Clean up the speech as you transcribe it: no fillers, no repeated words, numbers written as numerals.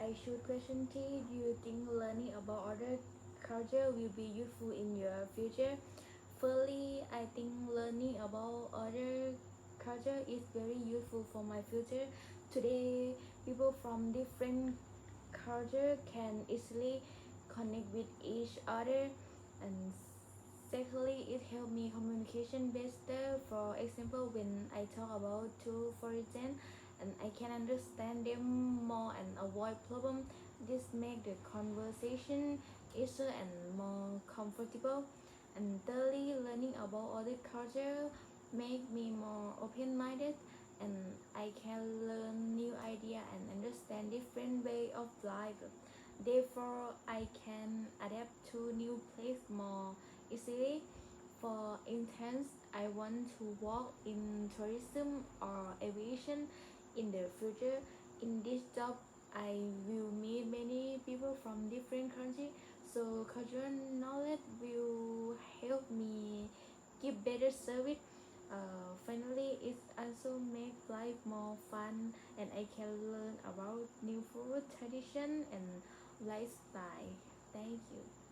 I should question T. Do you think learning about other culture will be useful in your future? Firstly, I think learning about other culture is very useful for my future. Today, people from different culture can easily connect with each other, and secondly, it helped me communication better. For example, when I talk about two foreign and I can understand them more and avoid problem. This make the conversation easier and more comfortable. And thirdly, learning about other culture make me more open-minded, and I can learn new idea and understand different way of life. Therefore, I can adapt to new place more easily. For instance, I want to work in tourism or aviation in the future. In this job, I will meet many people from different countries, so cultural knowledge will help me give better service. Finally, it also make life more fun, and I can learn about new food tradition and lifestyle. Thank you.